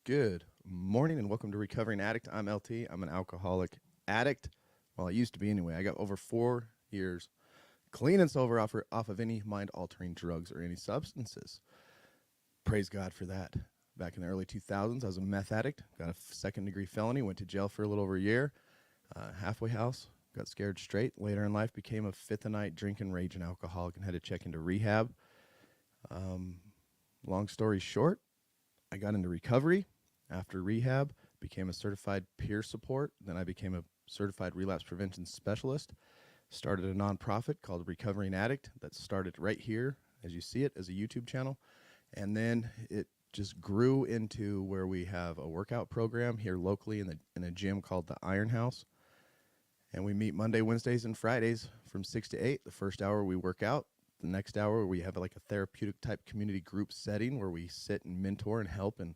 Good morning and welcome to Recovering Addict. I'm LT. I'm an alcoholic addict. Well, I used to be anyway. I got over 4 years clean and sober off of any mind-altering drugs or any substances. Praise God for that. Back in the early 2000s, I was a meth addict, got a second-degree felony, went to jail for a little over a year, halfway house, got scared straight. Later in life, became a fifth-a-night drinking, raging alcoholic and had to check into rehab. Long story short, I got into recovery. After rehab, became a certified peer support. Then I became a certified relapse prevention specialist. Started a nonprofit called Recovering Addict that started right here, as you see it, as a YouTube channel. And then it just grew into where we have a workout program here locally in a gym called the Iron House. And we meet Monday, Wednesdays, and Fridays from 6 to 8. The first hour we work out. The next hour we have like a therapeutic type community group setting where we sit and mentor and help and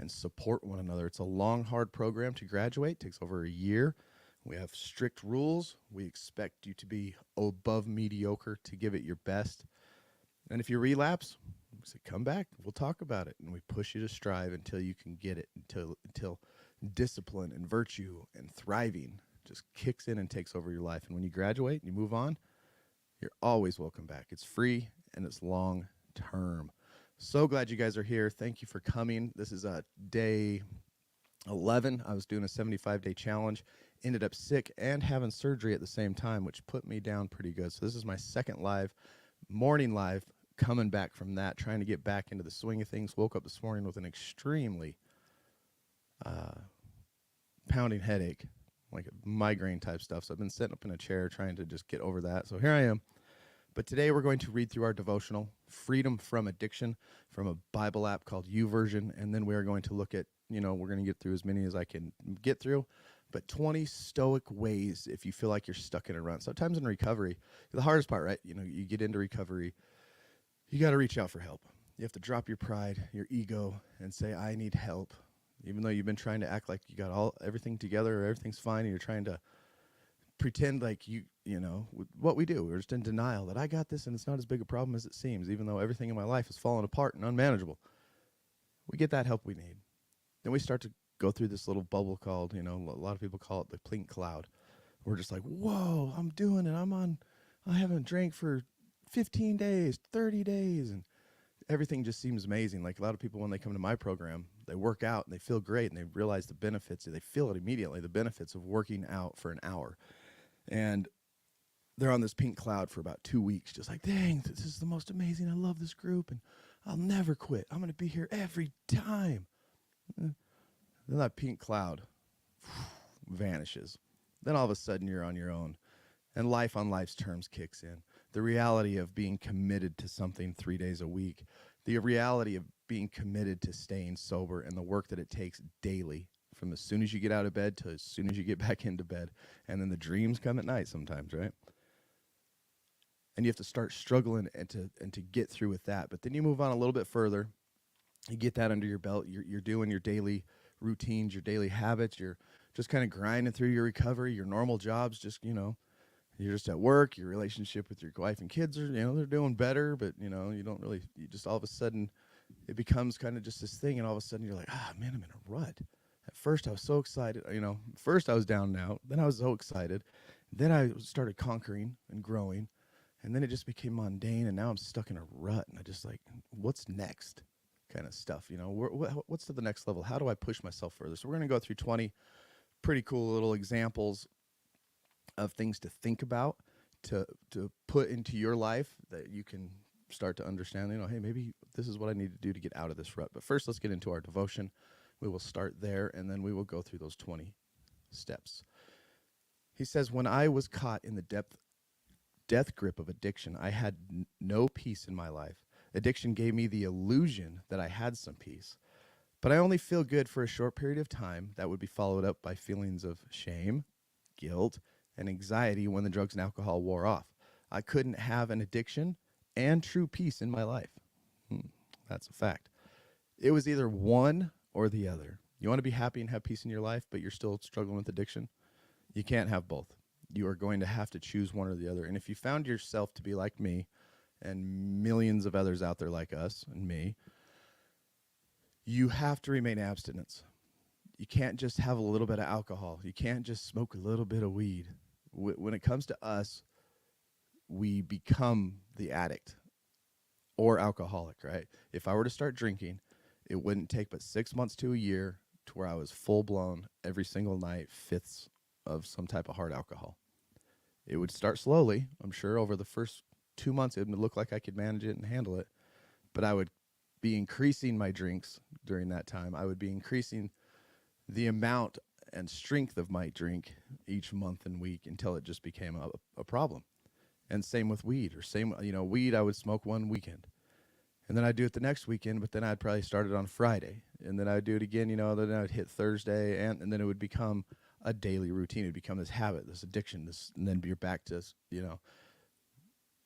support one another. It's a long, hard program to graduate. It takes over a year. We have strict rules. We expect you to be above mediocre to give it your best. And if you relapse, we say, come back. We'll talk about it. And we push you to strive until you can get it, until discipline and virtue and thriving just kicks in and takes over your life. And when you graduate and you move on, you're always welcome back. It's free and it's long term. So glad you guys are here. Thank you for coming. This is day 11. I was doing a 75-day challenge, ended up sick and having surgery at the same time, which put me down pretty good. So this is my second morning live, coming back from that, trying to get back into the swing of things. Woke up this morning with an extremely pounding headache, like a migraine type stuff. So I've been sitting up in a chair trying to just get over that. So here I am. But today we're going to read through our devotional, Freedom from Addiction, from a Bible app called YouVersion. And then we are going to look at, we're going to get through as many as I can get through, but 20 Stoic ways if you feel like you're stuck in a rut. Sometimes in recovery, the hardest part, right? You get into recovery, you got to reach out for help. You have to drop your pride, your ego, and say, I need help. Even though you've been trying to act like you got everything together or everything's fine, and you're trying to pretend like what we do. We're just in denial that I got this and it's not as big a problem as it seems, even though everything in my life is falling apart and unmanageable. We get that help we need. Then we start to go through this little bubble called, a lot of people call it the pink cloud. We're just like, whoa, I'm doing it. I haven't drank for 15 days, 30 days. And everything just seems amazing. Like a lot of people, when they come to my program, they work out and they feel great and they realize the benefits. They feel it immediately, the benefits of working out for an hour. And they're on this pink cloud for about 2 weeks, just like, dang, this is the most amazing. I love this group, and I'll never quit. I'm going to be here every time. Then that pink cloud vanishes. Then all of a sudden you're on your own, and life on life's terms kicks in. The reality of being committed to something 3 days a week, the reality of being committed to staying sober, and the work that it takes daily, from as soon as you get out of bed to as soon as you get back into bed. And then the dreams come at night sometimes, right? And you have to start struggling and to get through with that. But then you move on a little bit further. You get that under your belt. You're doing your daily routines, your daily habits. You're just kind of grinding through your recovery, your normal jobs. Just, you're just at work. Your relationship with your wife and kids are, they're doing better. But, you don't really, you just all of a sudden, it becomes kind of just this thing. And all of a sudden you're like, man, I'm in a rut. At first I was so excited. First I was down and out. Then I was so excited. Then I started conquering and growing. And then it just became mundane, and now I'm stuck in a rut, and I just like, what's next kind of stuff, what's to the next level? How do I push myself further? So we're going to go through 20 pretty cool little examples of things to think about, to put into your life that you can start to understand, hey, maybe this is what I need to do to get out of this rut. But first, let's get into our devotion. We will start there, and then we will go through those 20 steps. He says, when I was caught in the death grip of addiction, I had no peace in my life. Addiction gave me the illusion that I had some peace, but I only feel good for a short period of time that would be followed up by feelings of shame, guilt, and anxiety when the drugs and alcohol wore off. I couldn't have an addiction and true peace in my life. That's a fact. It was either one or the other. You want to be happy and have peace in your life, but you're still struggling with addiction? You can't have both. You are going to have to choose one or the other. And if you found yourself to be like me and millions of others out there like us and me, You have to remain abstinence. You can't just have a little bit of alcohol. You can't just smoke a little bit of weed. When it comes to us, we become the addict or alcoholic, right? If I were to start drinking, it wouldn't take but 6 months to a year to where I was full blown every single night, fifths of some type of hard alcohol. It would start slowly. I'm sure over the first 2 months, it would look like I could manage it and handle it. But I would be increasing my drinks during that time. I would be increasing the amount and strength of my drink each month and week until it just became a problem. And same with weed, or same, weed I would smoke one weekend. And then I'd do it the next weekend, but then I'd probably start it on Friday. And then I'd do it again, then I'd hit Thursday, and then it would become a daily routine. It would become this habit, this addiction, and then you're back to,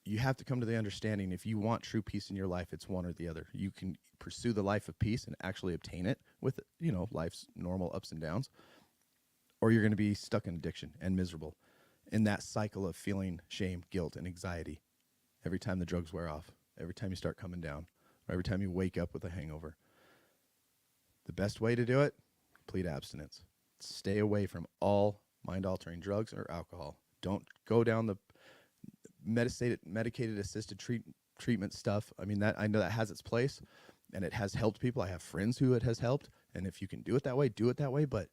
you have to come to the understanding, if you want true peace in your life, it's one or the other. You can pursue the life of peace and actually obtain it with, life's normal ups and downs, or you're going to be stuck in addiction and miserable in that cycle of feeling shame, guilt, and anxiety every time the drugs wear off, every time you start coming down, or every time you wake up with a hangover. The best way to do it, complete abstinence. Stay away from all mind-altering drugs or alcohol. Don't go down the medicated assisted treatment stuff. I mean, I know that has its place, and it has helped people. I have friends who it has helped, and if you can do it that way, do it that way. But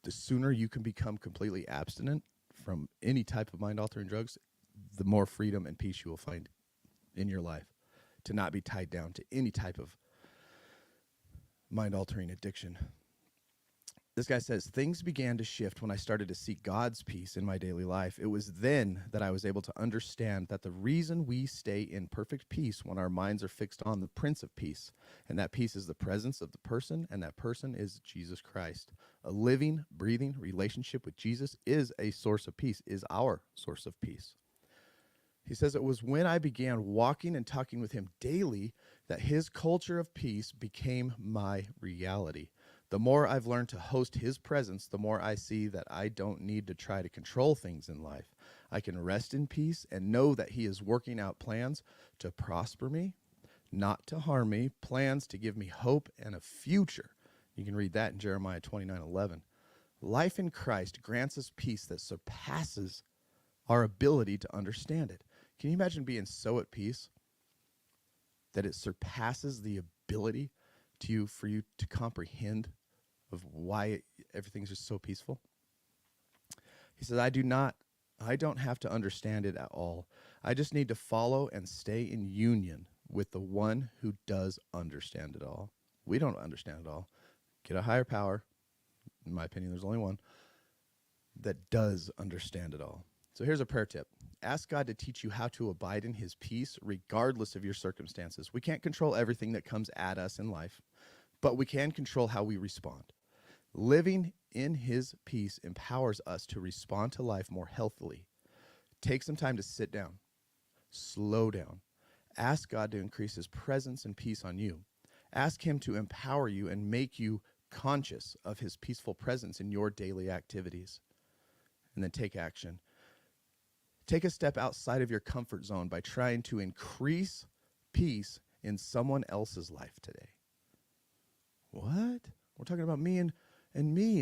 the sooner you can become completely abstinent from any type of mind-altering drugs, the more freedom and peace you will find in your life, to not be tied down to any type of mind-altering addiction. This guy says, things began to shift when I started to seek God's peace in my daily life. It was then that I was able to understand that the reason we stay in perfect peace when our minds are fixed on the Prince of Peace, and that peace is the presence of the person, and that person is Jesus Christ. A living, breathing relationship with Jesus is a source of peace, is our source of peace. He says it was when I began walking and talking with him daily that his culture of peace became my reality. The more I've learned to host his presence, the more I see that I don't need to try to control things in life. I can rest in peace and know that he is working out plans to prosper me, not to harm me, plans to give me hope and a future. You can read that in Jeremiah 29:11. Life in Christ grants us peace that surpasses our ability to understand it. Can you imagine being so at peace that it surpasses the ability for you to comprehend of why everything's just so peaceful? He says, I don't have to understand it at all. I just need to follow and stay in union with the one who does understand it all. We don't understand it all. Get a higher power. In my opinion, there's only one that does understand it all. So here's a prayer tip. Ask God to teach you how to abide in his peace regardless of your circumstances. We can't control everything that comes at us in life, but we can control how we respond. Living in his peace empowers us to respond to life more healthily. Take some time to sit down, slow down. Ask God to increase his presence and peace on you. Ask him to empower you and make you conscious of his peaceful presence in your daily activities. And then take action. Take a step outside of your comfort zone by trying to increase peace in someone else's life today. What? We're talking about me and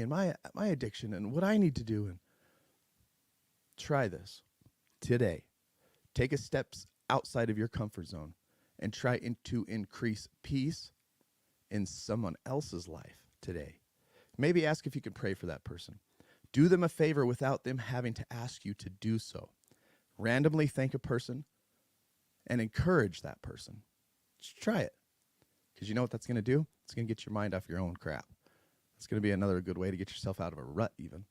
my addiction and what I need to do. And try this today. Take a step outside of your comfort zone and try to increase peace in someone else's life today. Maybe ask if you can pray for that person. Do them a favor without them having to ask you to do so. Randomly thank a person and encourage that person. Just try it. Because you know what that's going to do? It's going to get your mind off your own crap. It's going to be another good way to get yourself out of a rut even.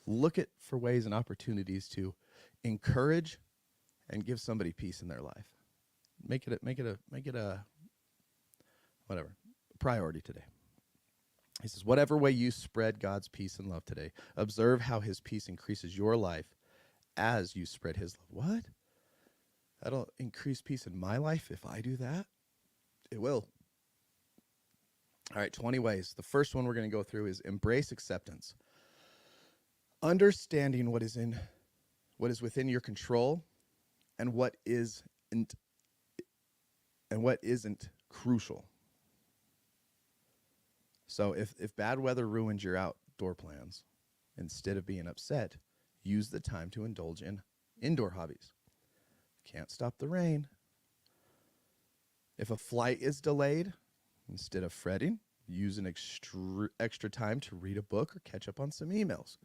Look for ways and opportunities to encourage and give somebody peace in their life. Make it a priority today. He says, whatever way you spread God's peace and love today, observe how his peace increases your life as you spread his love. What? That'll increase peace in my life if I do that? It will. All right, 20 ways. The first one we're going to go through is embrace acceptance. Understanding what is within your control and what isn't crucial. So if bad weather ruins your outdoor plans, instead of being upset, use the time to indulge in indoor hobbies. Can't stop the rain. If a flight is delayed, instead of fretting, use an extra time to read a book or catch up on some emails.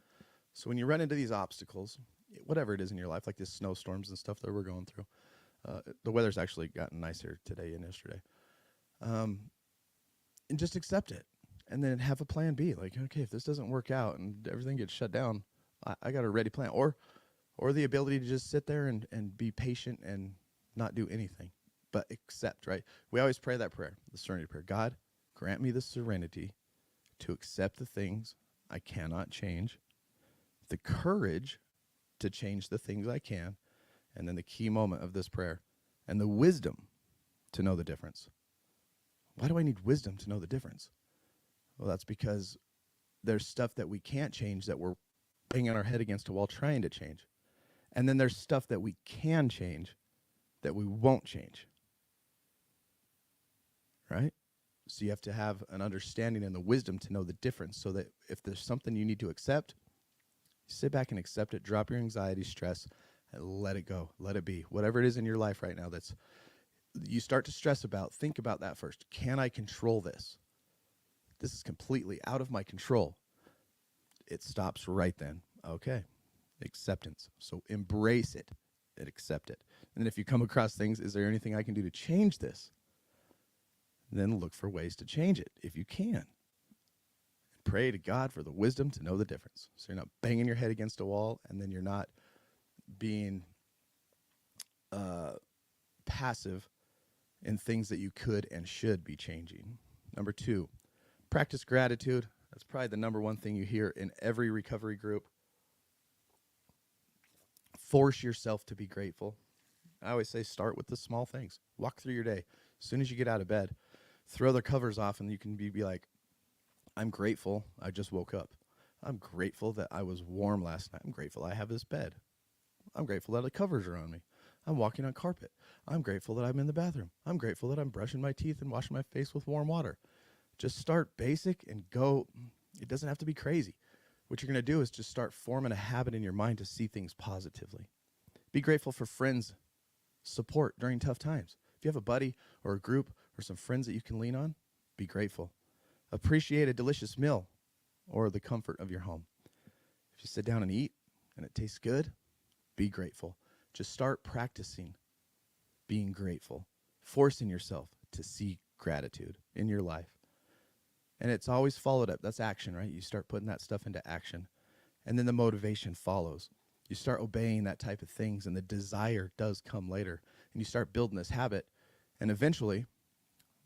So when you run into these obstacles, whatever it is in your life, like these snowstorms and stuff that we're going through, the weather's actually gotten nicer today and yesterday. And just accept it. And then have a plan B. Like, okay, if this doesn't work out and everything gets shut down, I got a ready plan. Or the ability to just sit there and be patient and not do anything, but accept, right? We always pray that prayer, the serenity prayer. God, grant me the serenity to accept the things I cannot change, the courage to change the things I can, and then the key moment of this prayer, and the wisdom to know the difference. Why do I need wisdom to know the difference? Well, that's because there's stuff that we can't change that we're banging our head against a wall trying to change. And then there's stuff that we can change that we won't change. Right? So you have to have an understanding and the wisdom to know the difference, so that if there's something you need to accept, sit back and accept it, drop your anxiety, stress, and let it go. Let it be. Whatever it is in your life right now that's you start to stress about, think about that first. Can I control this? This is completely out of my control. It stops right then. Okay. Acceptance. So embrace it and accept it. And then if you come across things, is there anything I can do to change this? Then look for ways to change it if you can. And pray to God for the wisdom to know the difference. So you're not banging your head against a wall, and then you're not being passive in things that you could and should be changing. Number 2, practice gratitude. That's probably the number one thing you hear in every recovery group. Force yourself to be grateful. I always say start with the small things. Walk through your day. As soon as you get out of bed, throw the covers off, and you can be like, I'm grateful I just woke up. I'm grateful that I was warm last night. I'm grateful I have this bed. I'm grateful that the covers are on me. I'm walking on carpet. I'm grateful that I'm in the bathroom. I'm grateful that I'm brushing my teeth and washing my face with warm water. Just start basic and go. It doesn't have to be crazy. What you're going to do is just start forming a habit in your mind to see things positively. Be grateful for friends' support during tough times. If you have a buddy or a group or some friends that you can lean on, be grateful. Appreciate a delicious meal or the comfort of your home. If you sit down and eat and it tastes good, be grateful. Just start practicing being grateful, forcing yourself to see gratitude in your life. And it's always followed up. That's action, right? You start putting that stuff into action. And then the motivation follows. You start obeying that type of things, and the desire does come later. And you start building this habit. And eventually,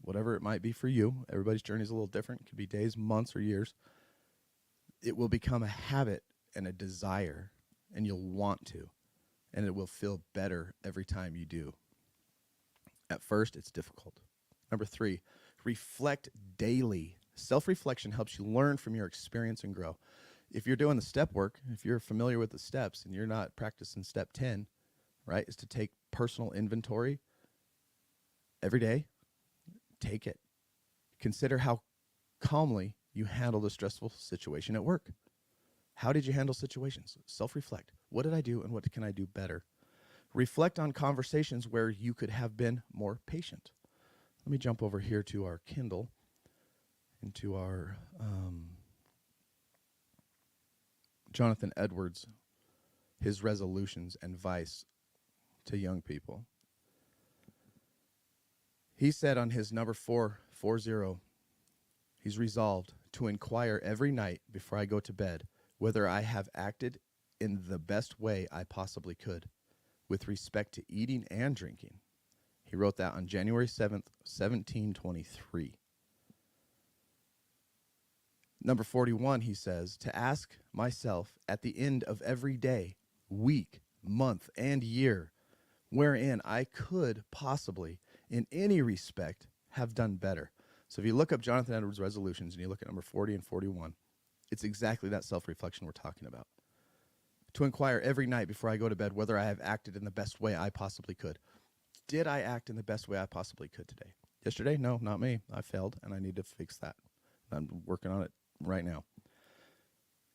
whatever it might be for you, everybody's journey is a little different. It could be days, months, or years. It will become a habit and a desire, and you'll want to. And it will feel better every time you do. At first, it's difficult. Number 3, reflect daily. Self-reflection helps you learn from your experience and grow. If you're doing the step work, if you're familiar with the steps and you're not practicing step 10, right, is to take personal inventory every day. Take it. Consider how calmly you handled a stressful situation at work. How did you handle situations? Self-reflect. What did I do and what can I do better? Reflect on conversations where you could have been more patient. Let me jump over here to our Kindle, into our Jonathan Edwards, his resolutions and advice to young people. He said on his number 440, he's resolved to inquire every night before I go to bed whether I have acted in the best way I possibly could with respect to eating and drinking. He wrote that on January 7th, 1723. Number 41, he says, to ask myself at the end of every day, week, month, and year, wherein I could possibly, in any respect, have done better. So if you look up Jonathan Edwards' resolutions and you look at number 40 and 41, it's exactly that self-reflection we're talking about. To inquire every night before I go to bed whether I have acted in the best way I possibly could. Did I act in the best way I possibly could today? Yesterday? No, not me. I failed, and I need to fix that. I'm working on it right now.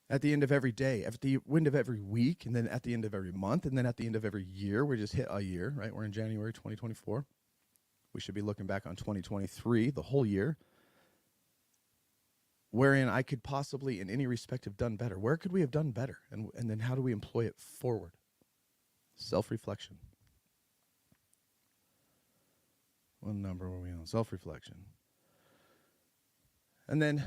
At the end of every day, at the end of every week, and then at the end of every month, and then at the end of every year, we just hit a year, right? We're in January 2024. We should be looking back on 2023, the whole year, wherein I could possibly, in any respect, have done better. Where could we have done better? And then how do we employ it forward? Self-reflection. What number were we on? Self-reflection. And then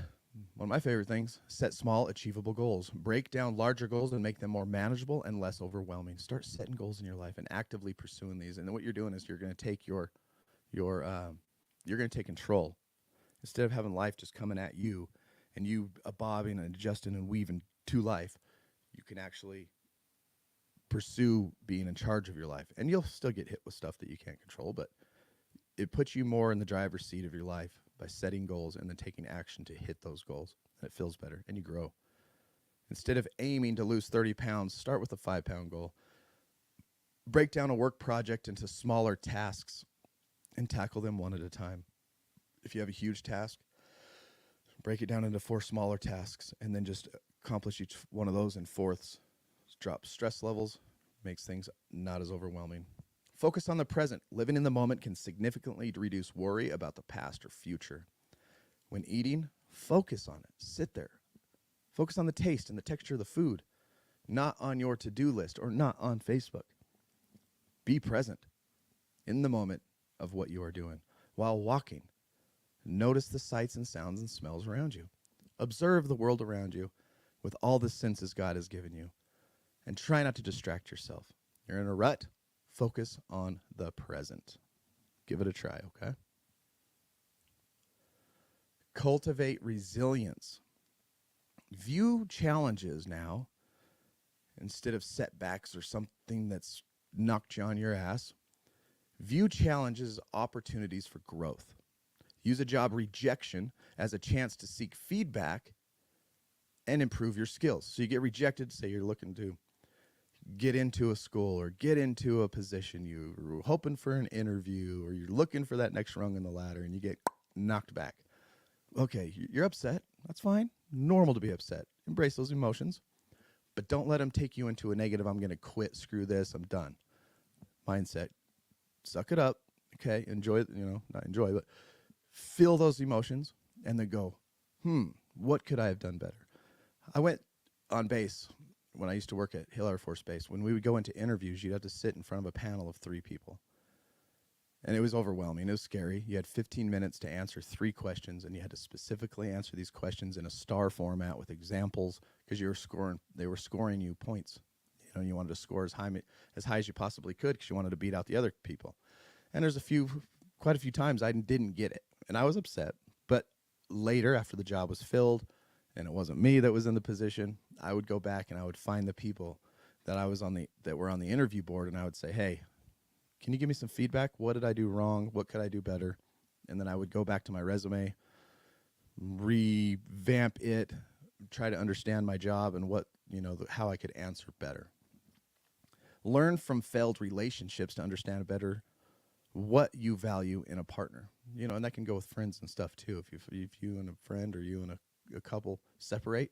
one of my favorite things, set small, achievable goals. Break down larger goals and make them more manageable and less overwhelming. Start setting goals in your life and actively pursuing these. And then what you're doing is you're going to take you're going to take control. Instead of having life just coming at you and you bobbing and adjusting and weaving to life, you can actually pursue being in charge of your life. And you'll still get hit with stuff that you can't control, but it puts you more in the driver's seat of your life by setting goals and then taking action to hit those goals. And it feels better and you grow. Instead of aiming to lose 30 pounds, start with a 5-pound goal. Break down a work project into smaller tasks and tackle them one at a time. If you have a huge task, break it down into 4 smaller tasks and then just accomplish each one of those in fourths. Drop stress levels, makes things not as overwhelming. Focus on the present. Living in the moment can significantly reduce worry about the past or future. When eating, focus on it. Sit there. Focus on the taste and the texture of the food, not on your to-do list or not on Facebook. Be present in the moment of what you are doing. While walking, notice the sights and sounds and smells around you. Observe the world around you with all the senses God has given you. And try not to distract yourself. You're in a rut. Focus on the present. Give it a try, okay? Cultivate resilience. View challenges now instead of setbacks or something that's knocked you on your ass. View challenges as opportunities for growth. Use a job rejection as a chance to seek feedback and improve your skills. So you get rejected, say you're looking to get into a school or get into a position, you're hoping for an interview or you're looking for that next rung in the ladder and you get knocked back. Okay, you're upset. That's fine. Normal to be upset. Embrace those emotions, but don't let them take you into a negative, I'm going to quit, screw this, I'm done mindset. Suck it up. Okay, enjoy, not enjoy, but feel those emotions and then go, what could I have done better? I went on base when I used to work at Hill Air Force Base. When we would go into interviews, you'd have to sit in front of a panel of 3 people. And it was overwhelming. It was scary. You had 15 minutes to answer 3 questions, and you had to specifically answer these questions in a star format with examples because they were scoring you points. You wanted to score as high as you possibly could because you wanted to beat out the other people. And there's quite a few times I didn't get it, and I was upset. But later, after the job was filled, and it wasn't me that was in the position, I would go back and I would find the people that were on the interview board, and I would say, hey, can you give me some feedback? What did I do wrong? What could I do better? And then I would go back to my resume, revamp it, try to understand my job and how I could answer better. Learn from failed relationships to understand better what you value in a partner. And that can go with friends and stuff too. If you and a friend or you and a couple separate,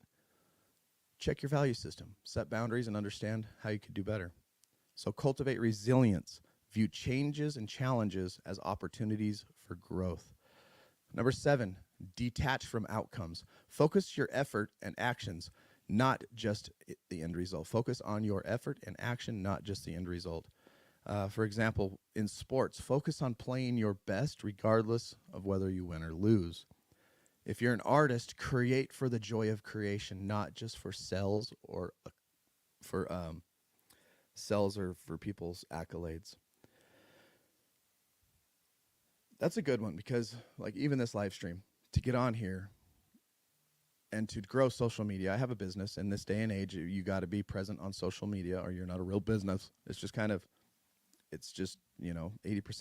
check your value system, set boundaries, and understand how you could do better. So cultivate resilience. View changes and challenges as opportunities for growth. Number 7, detach from outcomes. Focus your effort and actions, not just the end result. Focus on your effort and action, not just the end result. For example, in sports, focus on playing your best regardless of whether you win or lose. If you're an artist, create for the joy of creation, not just for sales or for people's accolades. That's a good one because, even this live stream, to get on here and to grow social media, I have a business. In this day and age, you got to be present on social media or you're not a real business. It's just 80%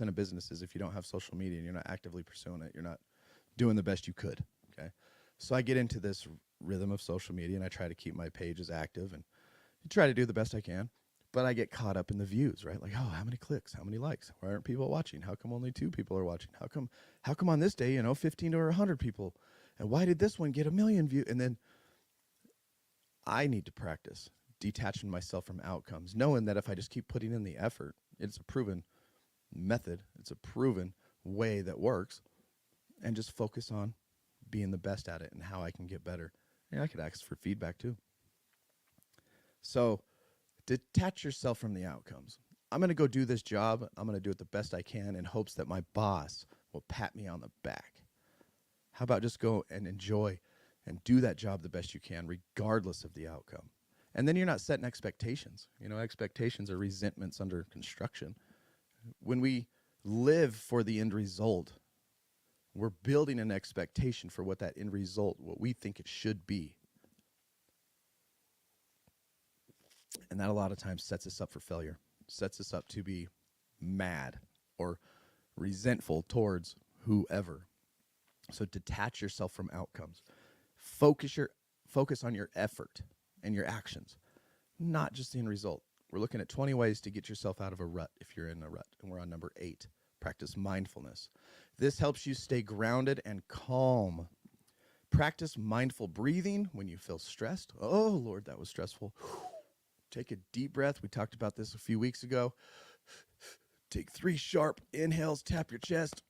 of businesses, if you don't have social media and you're not actively pursuing it, you're not doing the best you could. Okay, so I get into this rhythm of social media and I try to keep my pages active and try to do the best I can, but I get caught up in the views, right? How many clicks, how many likes, why aren't people watching? How come only 2 people are watching? How come on this day, 15 or 100 people? And why did this one get 1,000,000 views? And then I need to practice detaching myself from outcomes, knowing that if I just keep putting in the effort, it's a proven method, it's a proven way that works, and just focus on being the best at it and how I can get better. And I could ask for feedback too. So detach yourself from the outcomes. I'm going to go do this job. I'm going to do it the best I can in hopes that my boss will pat me on the back. How about just go and enjoy and do that job the best you can, regardless of the outcome? And then you're not setting expectations. You know, expectations are resentments under construction. When we live for the end result, we're building an expectation for what that end result, what we think it should be. And that a lot of times sets us up for failure, sets us up to be mad or resentful towards whoever. So detach yourself from outcomes. Focus on your effort and your actions, not just the end result. We're looking at 20 ways to get yourself out of a rut if you're in a rut. And we're on number 8, practice mindfulness. This helps you stay grounded and calm. Practice mindful breathing when you feel stressed. Oh, Lord, that was stressful. Take a deep breath. We talked about this a few weeks ago. Take 3 sharp inhales, tap your chest,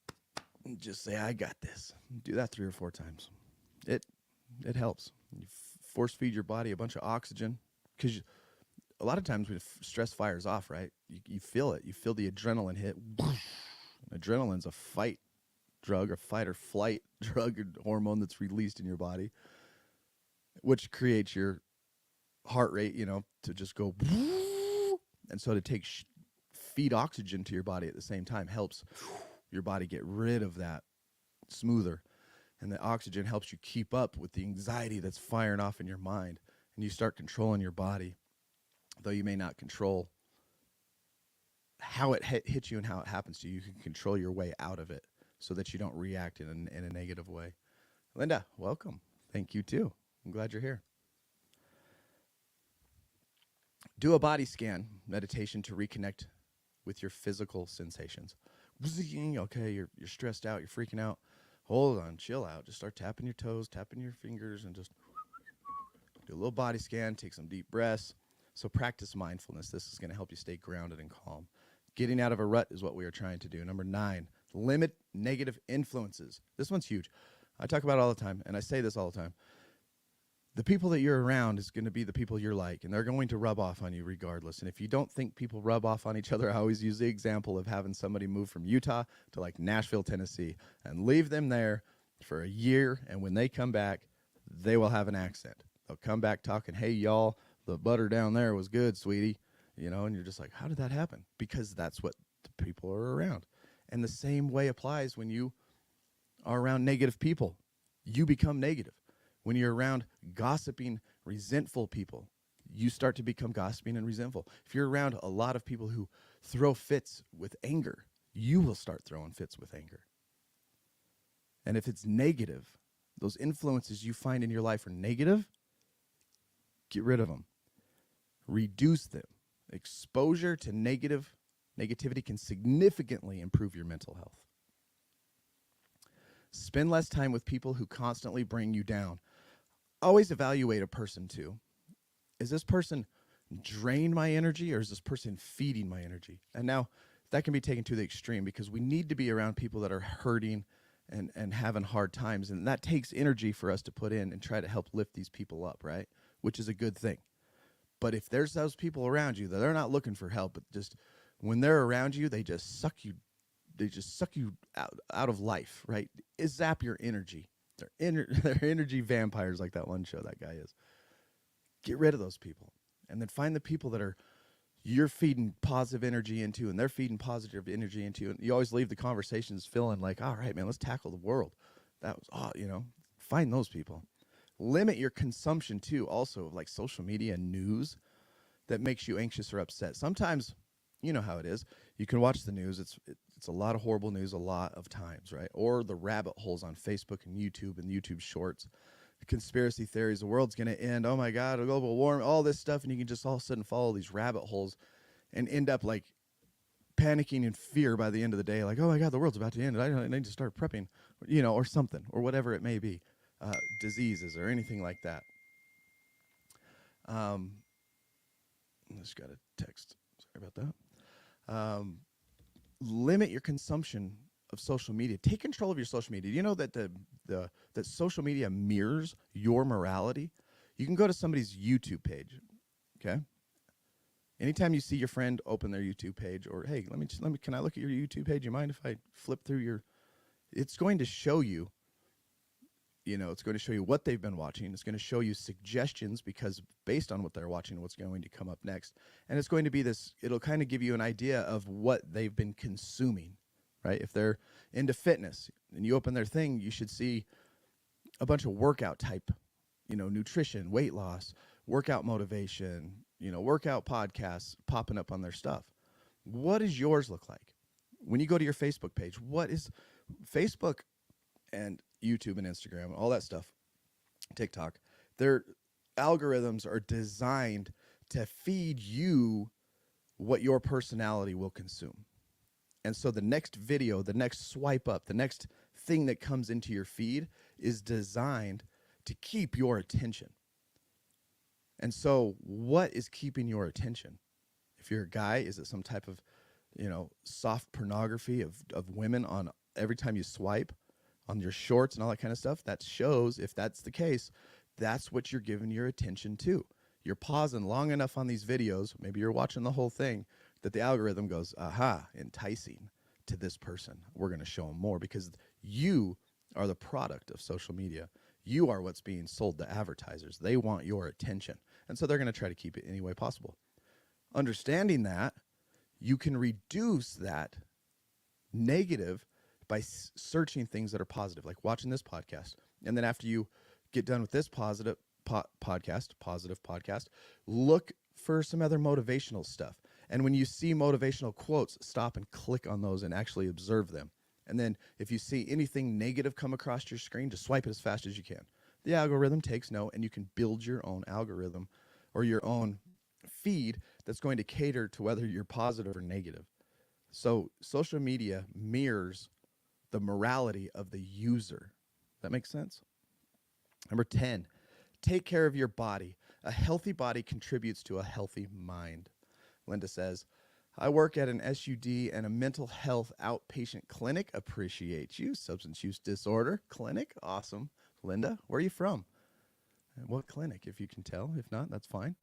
and just say, I got this. Do that 3 or 4 times. It helps. You force feed your body a bunch of oxygen, because a lot of times when stress fires off, right, you feel it. You feel the adrenaline hit. Adrenaline's a fight drug or fight or flight drug or hormone that's released in your body, which creates your heart rate, you know, to just go. And so to feed oxygen to your body at the same time helps your body get rid of that smoother. And the oxygen helps you keep up with the anxiety that's firing off in your mind. And you start controlling your body, though you may not control how it hits you and how it happens to you. You can control your way out of it so that you don't react in a negative way. Linda, welcome. Thank you too. I'm glad you're here. Do a body scan meditation to reconnect with your physical sensations. Okay, you're stressed out, you're freaking out. Hold on, chill out. Just start tapping your toes, tapping your fingers, and just do a little body scan, take some deep breaths. So practice mindfulness. This is going to help you stay grounded and calm. Getting out of a rut is what we are trying to do. Number 9, limit negative influences. This one's huge. I talk about it all the time, and I say this all the time. The people that you're around is going to be the people you're like, and they're going to rub off on you regardless. And if you don't think people rub off on each other, I always use the example of having somebody move from Utah to like Nashville, Tennessee, and leave them there for a year, and when they come back, they will have an accent. They'll come back talking, hey, y'all, the butter down there was good, sweetie. You know, and you're just like, how did that happen? Because that's what the people are around. And the same way applies when you are around negative people. You become negative. When you're around gossiping, resentful people, you start to become gossiping and resentful. If you're around a lot of people who throw fits with anger, you will start throwing fits with anger. And if it's negative, those influences you find in your life are negative, get rid of them. Reduce them. Exposure to negativity can significantly improve your mental health. Spend less time with people who constantly bring you down. Always evaluate a person too. Is this person drain my energy, or is this person feeding my energy? And now that can be taken to the extreme, because we need to be around people that are hurting and having hard times. And that takes energy for us to put in and try to help lift these people up, right? Which is a good thing. But if there's those people around you that they're not looking for help, but just when they're around you, they just suck you out of life, right? Zap your energy. They're energy vampires, like that one show that guy is. Get rid of those people. And then find the people that you're feeding positive energy into, and they're feeding positive energy into. And you always leave the conversations feeling like, all right, man, let's tackle the world. That was, find those people. Limit your consumption too, also, of like social media and news that makes you anxious or upset. Sometimes, you know how it is. You can watch the news. It's a lot of horrible news a lot of times, right? Or the rabbit holes on Facebook and YouTube Shorts. The conspiracy theories, the world's going to end. Oh my God, global warming, all this stuff. And you can just all of a sudden follow these rabbit holes and end up like panicking in fear by the end of the day. Like, oh my God, the world's about to end. I need to start prepping, or something, or whatever it may be. diseases or anything like that. I just got a text. Sorry about that. Limit your consumption of social media. Take control of your social media. You know that that social media mirrors your morality. You can go to somebody's YouTube page, okay? Anytime you see your friend open their YouTube page, or hey, can I look at your YouTube page? You mind if I flip through your? It's going to show you. It's going to show you what they've been watching. It's going to show you suggestions because based on what they're watching, what's going to come up next. And it's going to be this, it'll kind of give you an idea of what they've been consuming, right? If they're into fitness and you open their thing, you should see a bunch of workout type, nutrition, weight loss, workout motivation, workout podcasts popping up on their stuff. What does yours look like? When you go to your Facebook page, what is Facebook and YouTube and Instagram, all that stuff, TikTok, their algorithms are designed to feed you what your personality will consume. And so the next video, the next swipe up, the next thing that comes into your feed is designed to keep your attention. And so what is keeping your attention? If you're a guy, is it some type of, soft pornography of women on every time you swipe? On your shorts and all that kind of stuff? That shows, if that's the case, that's what you're giving your attention to. You're pausing long enough on these videos, maybe you're watching the whole thing, that the algorithm goes, aha, enticing to this person. We're going to show them more because you are the product of social media. You are what's being sold to advertisers. They want your attention. And so they're going to try to keep it any way possible. Understanding that, you can reduce that negative by searching things that are positive, like watching this podcast. And then after you get done with this positive podcast, look for some other motivational stuff. And when you see motivational quotes, stop and click on those and actually observe them. And then if you see anything negative come across your screen, just swipe it as fast as you can. The algorithm takes note, and you can build your own algorithm or your own feed that's going to cater to whether you're positive or negative. So social media mirrors the morality of the user. That makes sense? Number 10, take care of your body. A healthy body contributes to a healthy mind. Linda says, I work at an SUD and a mental health outpatient clinic. Appreciate you. Substance use disorder clinic. Awesome. Linda, where are you from? What clinic, if you can tell. If not, that's fine.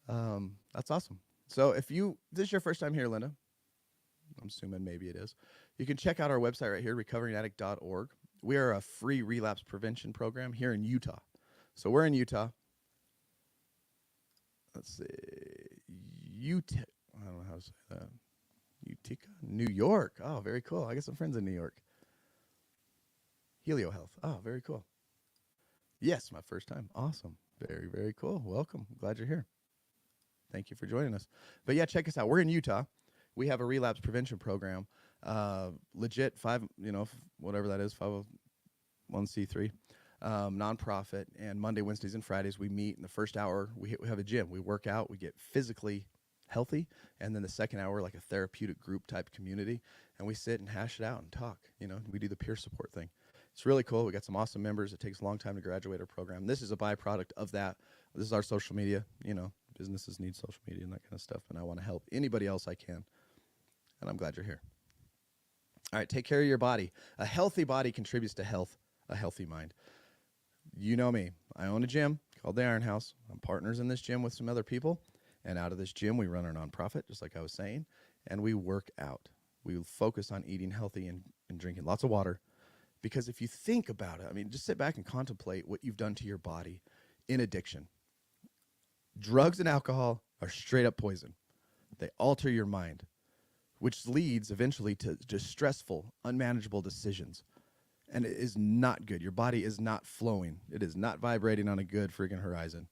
That's awesome. So this is your first time here, Linda, I'm assuming maybe it is, you can check out our website right here, recoveringaddict.org. We are a free relapse prevention program here in Utah. So we're in Utah. Let's see. I don't know how to say that. Utica? New York. Oh, very cool. I got some friends in New York. Helio Health. Oh, very cool. Yes, my first time. Awesome. Very, very cool. Welcome. Glad you're here. Thank you for joining us. But yeah, check us out. We're in Utah. We have a relapse prevention program. Legit whatever that is, 501c3, nonprofit. And Monday, Wednesdays, and Fridays we meet. In the first hour, we have a gym. We work out. We get physically healthy. And then the second hour, like a therapeutic group type community, and we sit and hash it out and talk. We do the peer support thing. It's really cool. We got some awesome members. It takes a long time to graduate our program. This is a byproduct of that. This is our social media. Businesses need social media and that kind of stuff, and I want to help anybody else I can. And I'm glad you're here. All right, take care of your body. A healthy body contributes to health, a healthy mind. You know me. I own a gym called the Iron House. I'm partners in this gym with some other people. And out of this gym, we run our nonprofit, just like I was saying, and we work out. We focus on eating healthy and drinking lots of water. Because if you think about it, just sit back and contemplate what you've done to your body in addiction. Drugs and alcohol are straight up poison. They alter your mind, which leads eventually to just stressful, unmanageable decisions. And it is not good. Your body is not flowing. It is not vibrating on a good freaking horizon,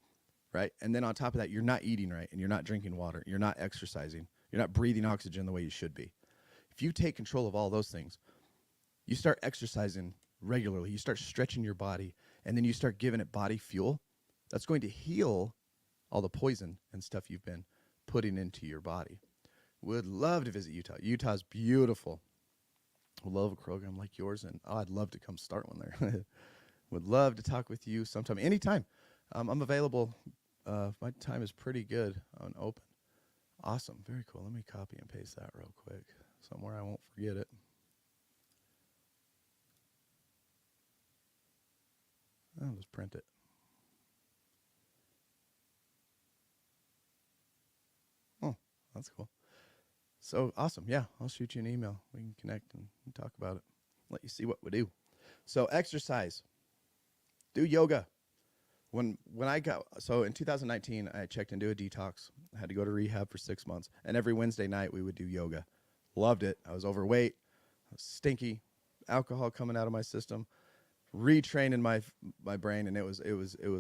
right? And then on top of that, you're not eating right, and you're not drinking water. You're not exercising. You're not breathing oxygen the way you should be. If you take control of all those things, you start exercising regularly, you start stretching your body, and then you start giving it body fuel, that's going to heal all the poison and stuff you've been putting into your body. Would love to visit Utah. Utah's beautiful. Would love a program like yours, and I'd love to come start one there. Would love to talk with you sometime, anytime. I'm available. My time is pretty good on open. Awesome. Very cool. Let me copy and paste that real quick somewhere I won't forget it. I'll just print it. Oh, that's cool. So awesome. Yeah, I'll shoot you an email. We can connect and talk about it. Let you see what we do. So exercise. Do yoga. When I got, so in 2019, I checked into a detox. I had to go to rehab for 6 months. And every Wednesday night, we would do yoga. Loved it. I was overweight. I was stinky. Alcohol coming out of my system. Retraining my brain, and it was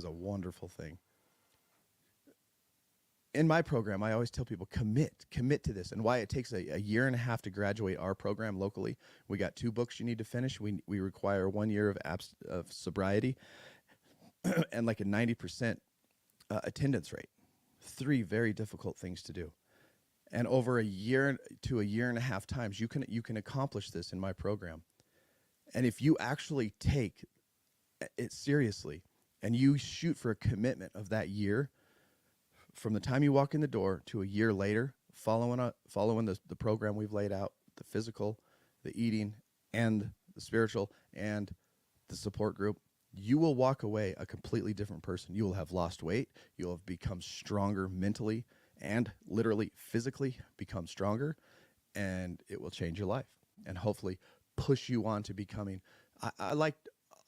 a wonderful thing. In my program, I always tell people commit to this, and why it takes a year and a half to graduate our program locally. We got 2 books you need to finish. We require 1 year of sobriety and like a 90% attendance rate. 3 very difficult things to do, and over a year to a year and a half times, you can accomplish this in my program. And if you actually take it seriously and you shoot for a commitment of that year, from the time you walk in the door to a year later, following the program we've laid out, the physical, the eating, and the spiritual, and the support group, you will walk away a completely different person. You will have lost weight. You'll have become stronger mentally and literally physically become stronger, and it will change your life and hopefully push you on to becoming. I like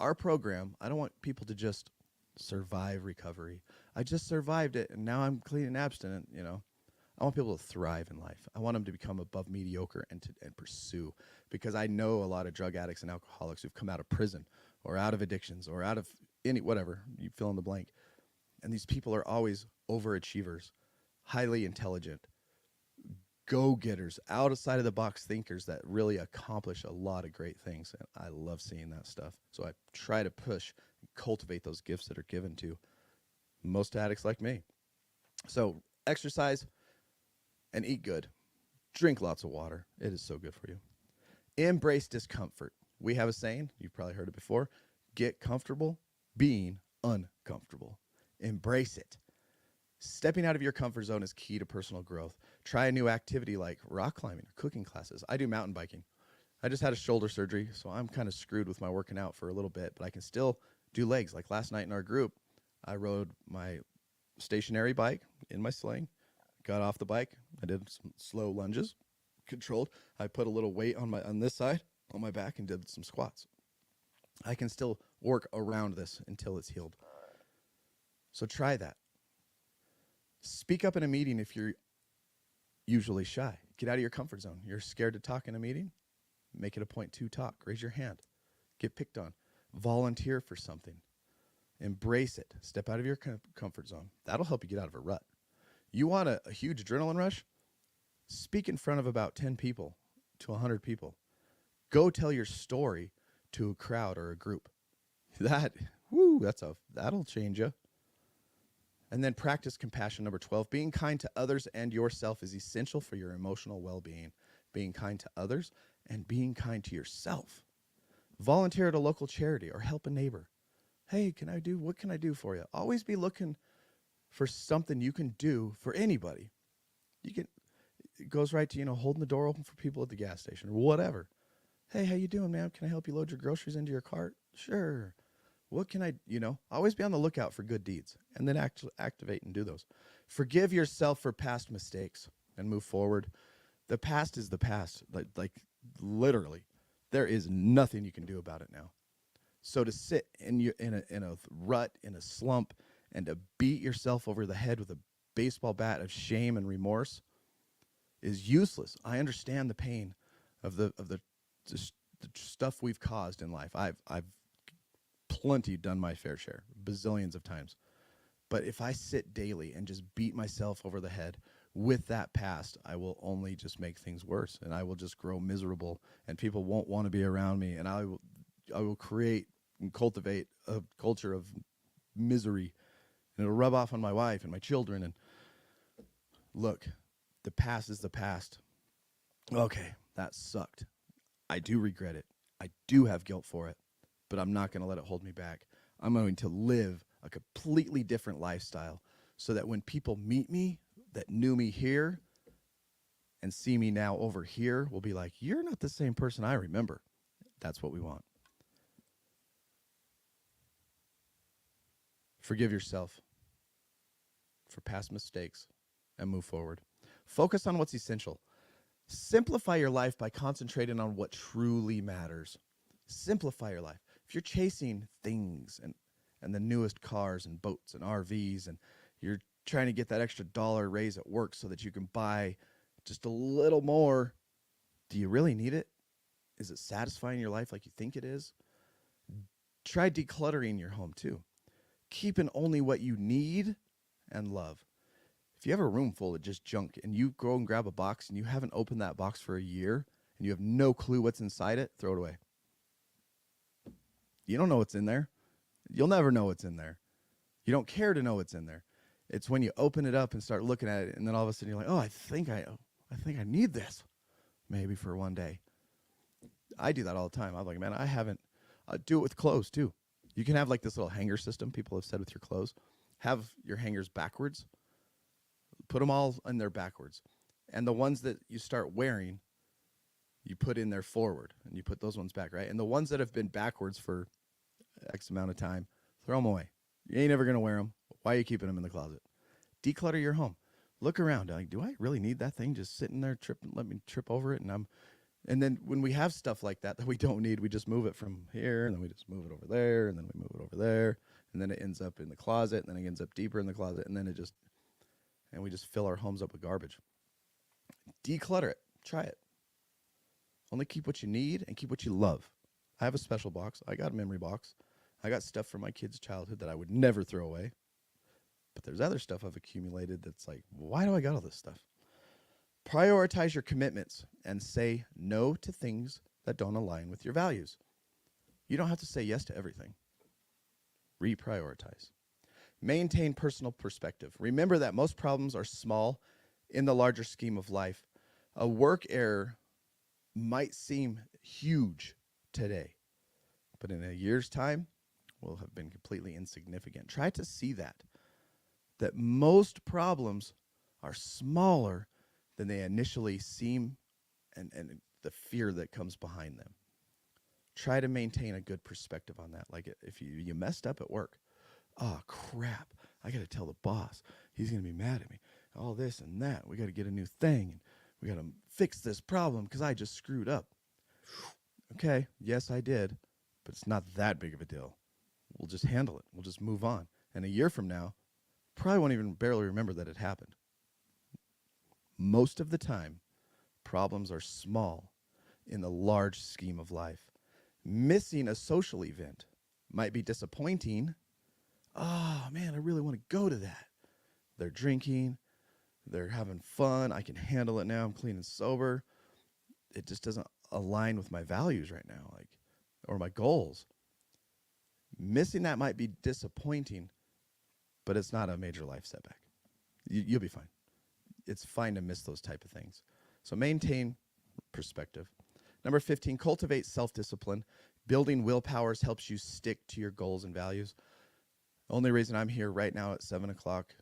our program. I don't want people to just survive recovery. I just survived it, and now I'm clean and abstinent. I want people to thrive in life. I want them to become above mediocre and pursue, because I know a lot of drug addicts and alcoholics who've come out of prison or out of addictions or out of whatever, you fill in the blank. And these people are always overachievers, highly intelligent, go-getters, outside of the box thinkers that really accomplish a lot of great things. And I love seeing that stuff. So I try to push and cultivate those gifts that are given to most addicts like me. So exercise and eat good. Drink lots of water. It is so good for you. Embrace discomfort. We have a saying, you've probably heard it before: get comfortable being uncomfortable. Embrace it. Stepping out of your comfort zone is key to personal growth. Try a new activity like rock climbing or cooking classes. I do mountain biking. I just had a shoulder surgery, so I'm kind of screwed with my working out for a little bit, but I can still do legs. Like last night in our group, I rode my stationary bike in my sling, got off the bike. I did some slow lunges, controlled. I put a little weight on this side, on my back, and did some squats. I can still work around this until it's healed. So try that. Speak up in a meeting if you're usually shy. Get out of your comfort zone. You're scared to talk in a meeting? Make it a point to talk. Raise your hand. Get picked on. Volunteer for something. Embrace it. Step out of your comfort zone. That'll help you get out of a rut. You want a huge adrenaline rush? Speak in front of about 10 people to 100 people. Go tell your story to a crowd or a group. That'll change you. And then practice compassion. Number 12, being kind to others and yourself is essential for your emotional well-being. Being kind to others and being kind to yourself. Volunteer at a local charity or help a neighbor. Hey, what can I do for you? Always be looking for something you can do for anybody. It goes right to, holding the door open for people at the gas station or whatever. Hey, how you doing, ma'am? Can I help you load your groceries into your cart? Sure. What can I, always be on the lookout for good deeds and then activate and do those. Forgive yourself for past mistakes and move forward. The past is the past. Like literally, there is nothing you can do about it now. So to sit in a rut, in a slump, and to beat yourself over the head with a baseball bat of shame and remorse is useless. I understand the pain of the stuff we've caused in life. I've plenty done my fair share, bazillions of times. But if I sit daily and just beat myself over the head with that past, I will only just make things worse, and I will just grow miserable, and people won't want to be around me, and I will create and cultivate a culture of misery, and it'll rub off on my wife and my children. And look, the past is the past. Okay, that sucked. I do regret it. I do have guilt for it. but I'm not going to let it hold me back. I'm going to live a completely different lifestyle so that when people meet me that knew me here and see me now over here will be like, you're not the same person I remember. That's what we want. Forgive yourself for past mistakes and move forward. Focus on what's essential. Simplify your life by concentrating on what truly matters. Simplify your life. If you're chasing things and the newest cars and boats and RVs, and you're trying to get that extra dollar raise at work so that you can buy just a little more, do you really need it? Is it satisfying your life like you think it is? Try decluttering your home too. Keeping only what you need and love. If you have a room full of just junk and you go and grab a box and you haven't opened that box for a year and you have no clue what's inside it, throw it away. You don't know what's in there. You'll never know what's in there. You don't care to know what's in there. It's when you open it up and start looking at it, and then all of a sudden you're like, oh, I think I need this, maybe for one day. I do that all the time. I'm like, man, I haven't. Do it with clothes too. You can have like this little hanger system people have said with your clothes. Have your hangers backwards. Put them all in there backwards. And the ones that you start wearing, you put in there forward, and you put those ones back, right? And the ones that have been backwards for X amount of time, throw them away. You ain't ever going to wear them. Why are you keeping them in the closet? Declutter your home. Look around. Like, do I really need that thing just sitting there tripping? Let me trip over it. And then when we have stuff like that we don't need, we just move it from here, and then we just move it over there, and then we move it over there, and then it ends up in the closet, and then it ends up deeper in the closet, and then we just fill our homes up with garbage. Declutter it. Try it. Only keep what you need and keep what you love. I have a special box. I got a memory box. I got stuff from my kids' childhood that I would never throw away. But there's other stuff I've accumulated that's like, why do I got all this stuff? Prioritize your commitments and say no to things that don't align with your values. You don't have to say yes to everything. Reprioritize. Maintain personal perspective. Remember that most problems are small in the larger scheme of life. A work error might seem huge today, but in a year's time will have been completely insignificant. Try to see that most problems are smaller than they initially seem, and the fear that comes behind them. Try to maintain a good perspective on that. Like if you messed up at work, oh crap, I got to tell the boss. He's going to be mad at me. All this and that. We got to get a new thing. And we got to fix this problem because I just screwed up. Okay, yes, I did, but it's not that big of a deal. We'll just handle it. We'll just move on. And a year from now, probably won't even barely remember that it happened. Most of the time, problems are small in the large scheme of life. Missing a social event might be disappointing. Oh, man, I really want to go to that. They're drinking. They're having fun. I can handle it now. I'm clean and sober. It just doesn't align with my values right now, or my goals. Missing that might be disappointing, but it's not a major life setback. You'll be fine. It's fine to miss those type of things. So maintain perspective. Number 15, cultivate self-discipline. Building willpowers helps you stick to your goals and values. The only reason I'm here right now at 7 o'clock,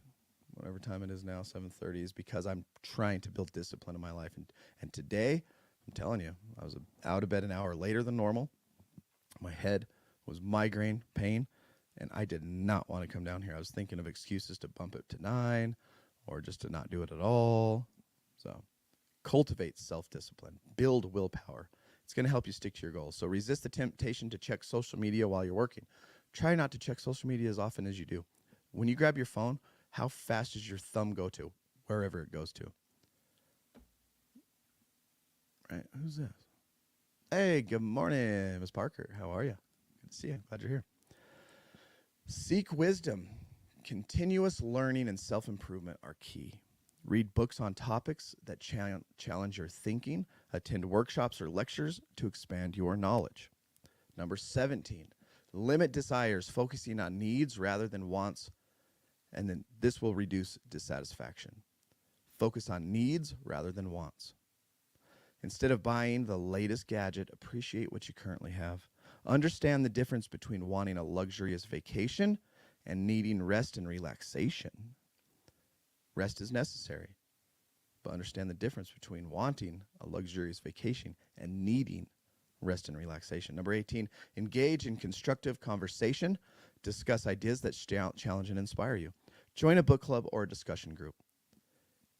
whatever time it is now, 7:30, is because I'm trying to build discipline in my life. And today, I'm telling you, I was out of bed an hour later than normal. My head was migraine pain, and I did not want to come down here. I was thinking of excuses to bump it to 9 or just to not do it at all. So cultivate self-discipline. Build willpower. It's going to help you stick to your goals. So resist the temptation to check social media while you're working. Try not to check social media as often as you do. When you grab your phone, how fast does your thumb go to wherever it goes to? Right? Who's this? Hey, good morning, Ms. Parker. How are you? Good to see you. Glad you're here. Seek wisdom. Continuous learning and self-improvement are key. Read books on topics that challenge your thinking. Attend workshops or lectures to expand your knowledge. Number 17, limit desires, focusing on needs rather than wants, and then this will reduce dissatisfaction. Focus on needs rather than wants. Instead of buying the latest gadget, appreciate what you currently have. Understand the difference between wanting a luxurious vacation and needing rest and relaxation. Rest is necessary, but understand the difference between wanting a luxurious vacation and needing rest and relaxation. Number 18, engage in constructive conversation. Discuss ideas that challenge and inspire you. Join a book club or a discussion group.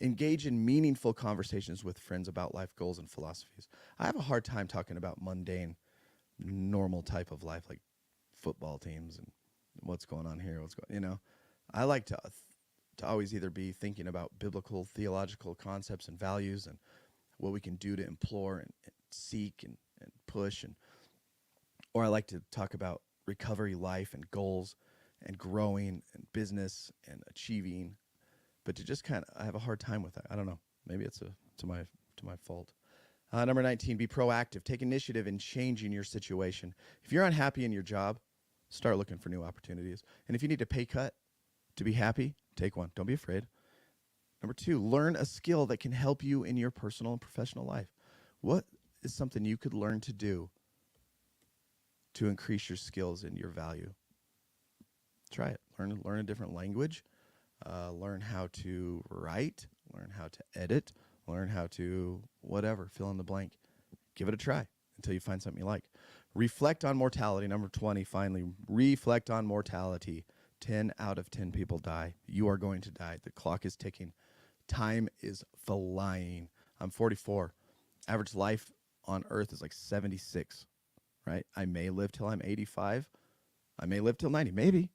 Engage in meaningful conversations with friends about life goals and philosophies. I have a hard time talking about mundane, normal type of life, like football teams and what's going on here, I like to always either be thinking about biblical, theological concepts and values and what we can do to implore and seek and push, or I like to talk about recovery life and goals and growing and business and achieving. But to just I have a hard time with that. I don't know. Maybe it's to my fault. Number 19, be proactive. Take initiative in changing your situation. If you're unhappy in your job, start looking for new opportunities. And if you need a pay cut to be happy, take one. Don't be afraid. Number 2, learn a skill that can help you in your personal and professional life. What is something you could learn to do to increase your skills and your value? Try it. Learn a different language. Learn how to write. Learn how to edit. Learn how to whatever. Fill in the blank. Give it a try until you find something you like. Reflect on mortality. Number 20, finally, reflect on mortality. 10 out of 10 people die. You are going to die. The clock is ticking. Time is flying. I'm 44. Average life on Earth is like 76, right? I may live till I'm 85. I may live till 90, maybe.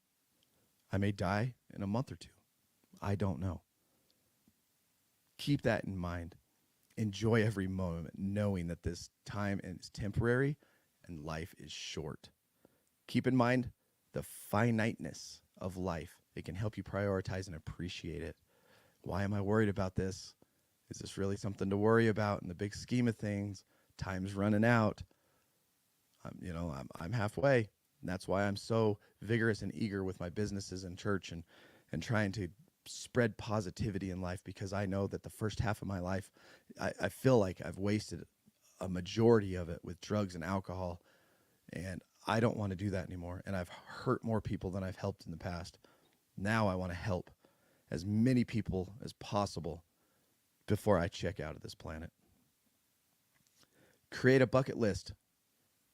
I may die in a month or two. I don't know. Keep that in mind. Enjoy every moment, knowing that this time is temporary and life is short. Keep in mind the finiteness of life. It can help you prioritize and appreciate it. Why am I worried about this? Is this really something to worry about in the big scheme of things? Time's running out. I'm halfway. And that's why I'm so vigorous and eager with my businesses and church and trying to spread positivity in life, because I know that the first half of my life, I feel like I've wasted a majority of it with drugs and alcohol, and I don't want to do that anymore. And I've hurt more people than I've helped in the past. Now I want to help as many people as possible before I check out of this planet. Create a bucket list.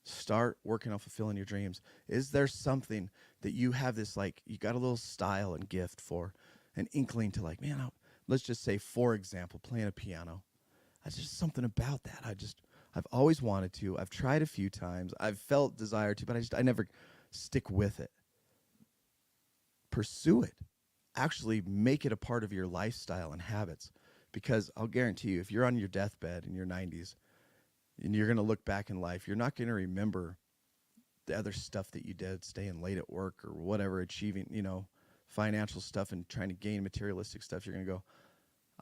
Start working on fulfilling your dreams. Is there something that you have you got a little style and gift for, an inkling to let's just say, for example, playing a piano. That's just something about that. I've always wanted to. I've tried a few times. I've felt desire to, but I never stick with it. Pursue it. Actually make it a part of your lifestyle and habits, because I'll guarantee you, if you're on your deathbed in your 90s and you're going to look back in life, you're not going to remember the other stuff that you did, staying late at work or whatever, achieving, financial stuff and trying to gain materialistic stuff. You're going to go,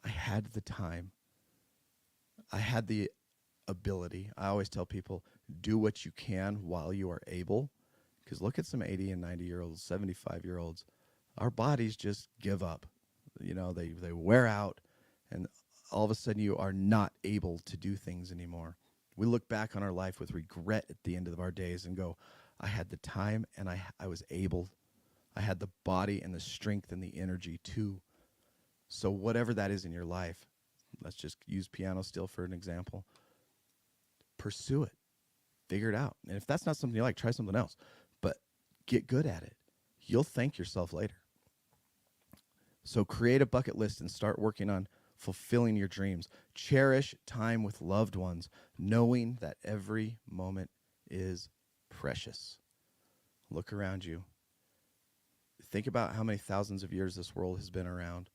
I had the time. I had the ability. I always tell people, do what you can while you are able, because look at some 80 and 90-year-olds, 75-year-olds. Our bodies just give up. They wear out, and all of a sudden you are not able to do things anymore. We look back on our life with regret at the end of our days and go, I had the time and I was able. I had the body and the strength and the energy too. So whatever that is in your life, let's just use piano still for an example. Pursue it. Figure it out. And if that's not something you like, try something else. But get good at it. You'll thank yourself later. So create a bucket list and start working on fulfilling your dreams. Cherish time with loved ones, knowing that every moment is precious. Look around you. Think about how many thousands of years this world has been around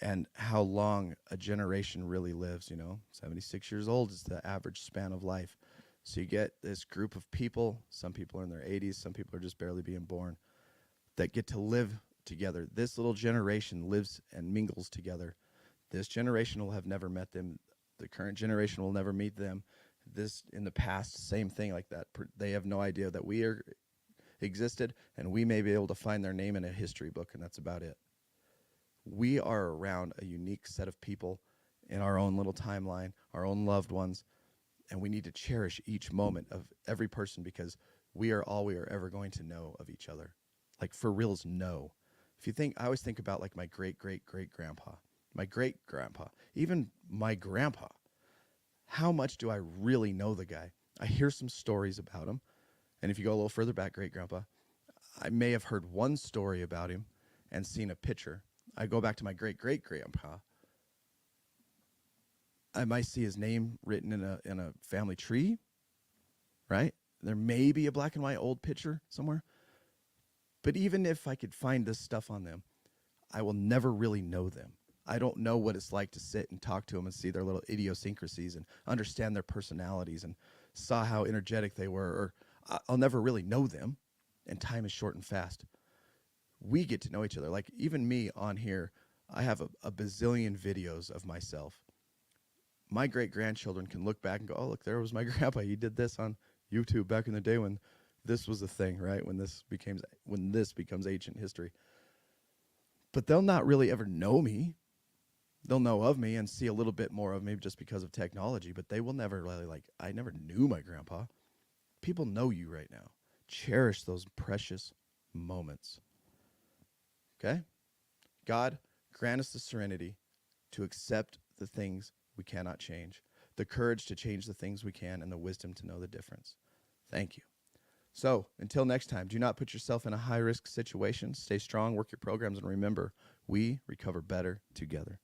and how long a generation really lives. 76 years old is the average span of life. So you get this group of people, some people are in their 80s, some people are just barely being born, that get to live together. This little generation lives and mingles together. This generation will have never met them. The current generation will never meet them. This, in the past, same thing like that. They have no idea that we existed, and we may be able to find their name in a history book, and that's about it. We are around a unique set of people in our own little timeline, our own loved ones, And we need to cherish each moment of every person because we are all we are ever going to know of each other. Like for reals, know. If you think, I always think about like my great great great grandpa, my great grandpa, even my grandpa. How much do I really know the guy? I hear some stories about him. And if you go a little further back, great grandpa, I may have heard one story about him and seen a picture. I go back to my great great grandpa. I might see his name written in a family tree, right? There may be a black and white old picture somewhere. But even if I could find this stuff on them, I will never really know them. I don't know what it's like to sit and talk to them and see their little idiosyncrasies and understand their personalities and saw how energetic they were. Or I'll never really know them. And time is short and fast. We get to know each other. Like even me on here, I have a bazillion videos of myself. My great-grandchildren can look back and go, oh, look, there was my grandpa. He did this on YouTube back in the day when this was a thing, right? When this becomes ancient history. But they'll not really ever know me. They'll know of me and see a little bit more of me just because of technology, but they will never really I never knew my grandpa. People know you right now. Cherish those precious moments. Okay? God, grant us the serenity to accept the things we cannot change, the courage to change the things we can, and the wisdom to know the difference. Thank you. So, until next time, do not put yourself in a high-risk situation. Stay strong, work your programs, and remember, we recover better together.